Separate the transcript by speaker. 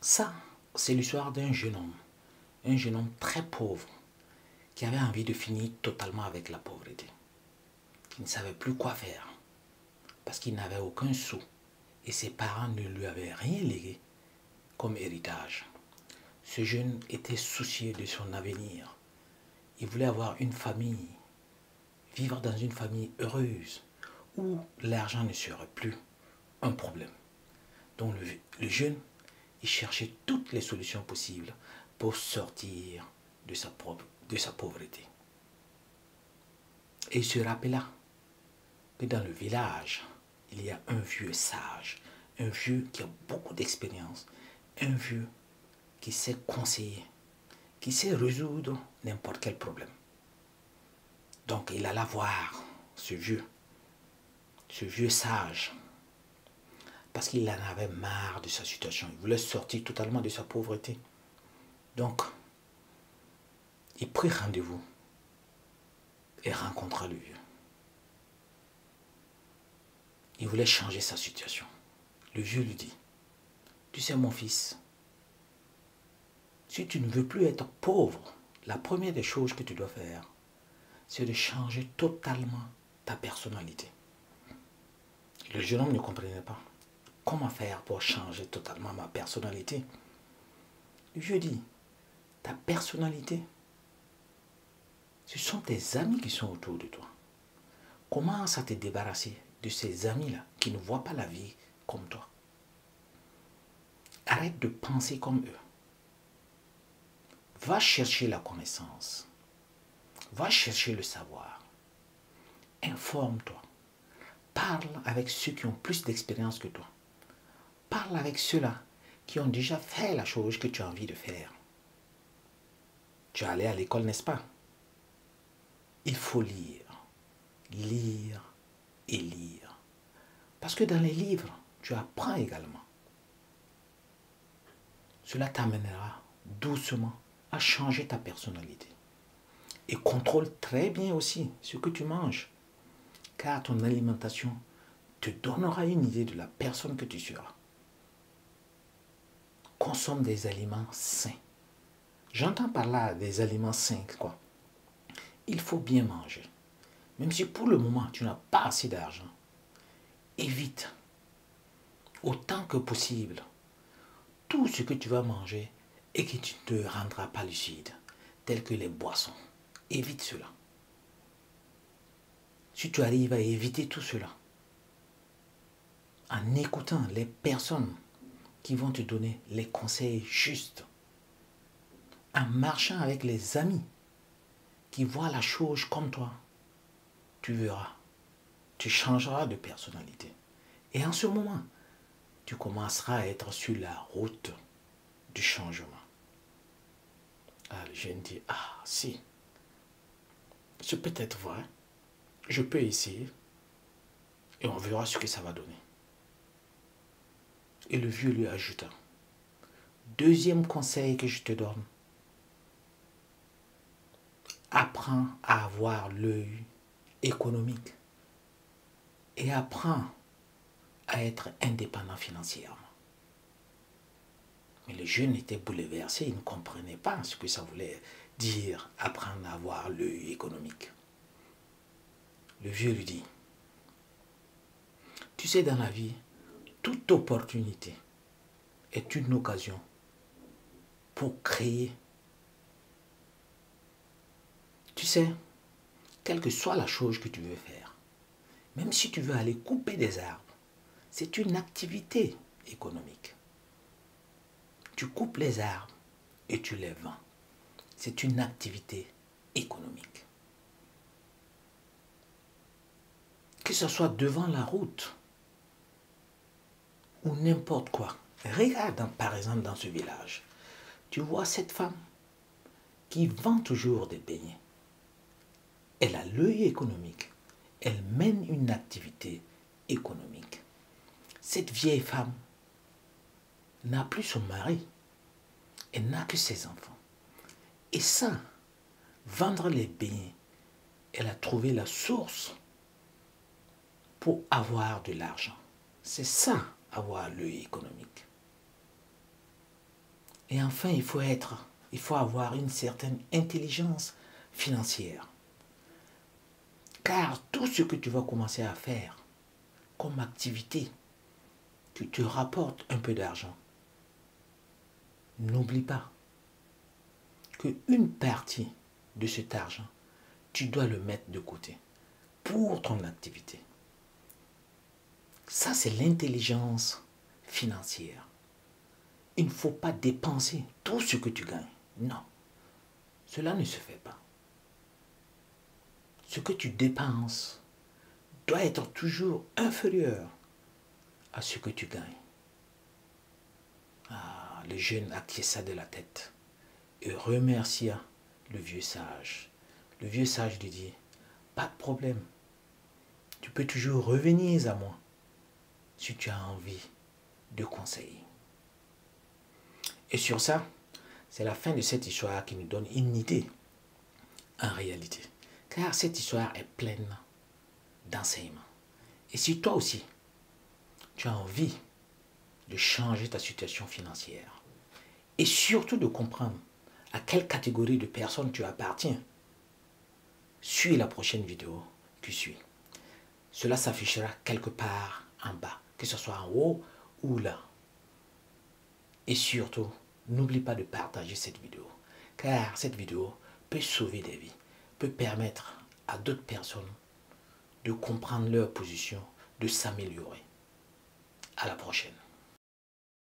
Speaker 1: Ça, c'est l'histoire d'un jeune homme très pauvre, qui avait envie de finir totalement avec la pauvreté, qui ne savait plus quoi faire, parce qu'il n'avait aucun sou, et ses parents ne lui avaient rien légué comme héritage. Ce jeune était soucieux de son avenir. Il voulait avoir une famille, vivre dans une famille heureuse, où l'argent ne serait plus un problème. Donc le jeune, il cherchait toutes les solutions possibles pour sortir de sa pauvreté. Et il se rappela que dans le village, il y a un vieux sage, un vieux qui a beaucoup d'expérience, un vieux qui sait conseiller, qui sait résoudre n'importe quel problème. Donc il alla voir ce vieux sage, parce qu'il en avait marre de sa situation. Il voulait sortir totalement de sa pauvreté. Donc, il prit rendez-vous et rencontra le vieux. Il voulait changer sa situation. Le vieux lui dit, tu sais mon fils, si tu ne veux plus être pauvre, la première des choses que tu dois faire, c'est de changer totalement ta personnalité. Le jeune homme ne comprenait pas. Comment faire pour changer totalement ma personnalité? Le vieux dit, ta personnalité, ce sont tes amis qui sont autour de toi. Commence à te débarrasser de ces amis-là qui ne voient pas la vie comme toi. Arrête de penser comme eux. Va chercher la connaissance. Va chercher le savoir. Informe-toi. Parle avec ceux qui ont plus d'expérience que toi. Parle avec ceux-là qui ont déjà fait la chose que tu as envie de faire. Tu es allé à l'école, n'est-ce pas? Il faut lire. Lire et lire. Parce que dans les livres, tu apprends également. Cela t'amènera doucement à changer ta personnalité. Et contrôle très bien aussi ce que tu manges. Car ton alimentation te donnera une idée de la personne que tu seras. Consomme des aliments sains. J'entends par là des aliments sains, quoi. Il faut bien manger. Même si pour le moment tu n'as pas assez d'argent, évite autant que possible tout ce que tu vas manger et que tu ne te rendras pas lucide, tel que les boissons. Évite cela. Si tu arrives à éviter tout cela, en écoutant les personnes qui vont te donner les conseils justes, en marchant avec les amis qui voient la chose comme toi, tu verras, tu changeras de personnalité. Et en ce moment, tu commenceras à être sur la route du changement. Ah, le jeune dit, ah si, c'est peut-être vrai, je peux essayer et on verra ce que ça va donner. Et le vieux lui ajouta, deuxième conseil que je te donne, apprends à avoir l'œil économique et apprends à être indépendant financièrement. Mais le jeune était bouleversé, il ne comprenait pas ce que ça voulait dire, apprendre à avoir l'œil économique. Le vieux lui dit, tu sais, dans la vie, toute opportunité est une occasion pour créer. Tu sais, quelle que soit la chose que tu veux faire, même si tu veux aller couper des arbres, c'est une activité économique. Tu coupes les arbres et tu les vends. C'est une activité économique. Que ce soit devant la route ou n'importe quoi. Regarde par exemple dans ce village. Tu vois cette femme qui vend toujours des beignets. Elle a l'œil économique. Elle mène une activité économique. Cette vieille femme n'a plus son mari. Elle n'a que ses enfants. Et ça, vendre les beignets, elle a trouvé la source pour avoir de l'argent. C'est ça, avoir l'œil économique. Et enfin, il faut avoir une certaine intelligence financière. Car tout ce que tu vas commencer à faire comme activité qui te rapporte un peu d'argent, n'oublie pas qu'une partie de cet argent, tu dois le mettre de côté pour ton activité. Ça, c'est l'intelligence financière. Il ne faut pas dépenser tout ce que tu gagnes. Non, cela ne se fait pas. Ce que tu dépenses doit être toujours inférieur à ce que tu gagnes. Ah, le jeune acquiesça de la tête et remercia le vieux sage. Le vieux sage lui dit, pas de problème, tu peux toujours revenir à moi si tu as envie de conseils. Et sur ça, c'est la fin de cette histoire qui nous donne une idée en réalité. Car cette histoire est pleine d'enseignements. Et si toi aussi, tu as envie de changer ta situation financière et surtout de comprendre à quelle catégorie de personnes tu appartiens, suis la prochaine vidéo qui suit. Cela s'affichera quelque part en bas, que ce soit en haut ou là. Et surtout, n'oublie pas de partager cette vidéo, car cette vidéo peut sauver des vies, peut permettre à d'autres personnes de comprendre leur position, de s'améliorer. À la prochaine.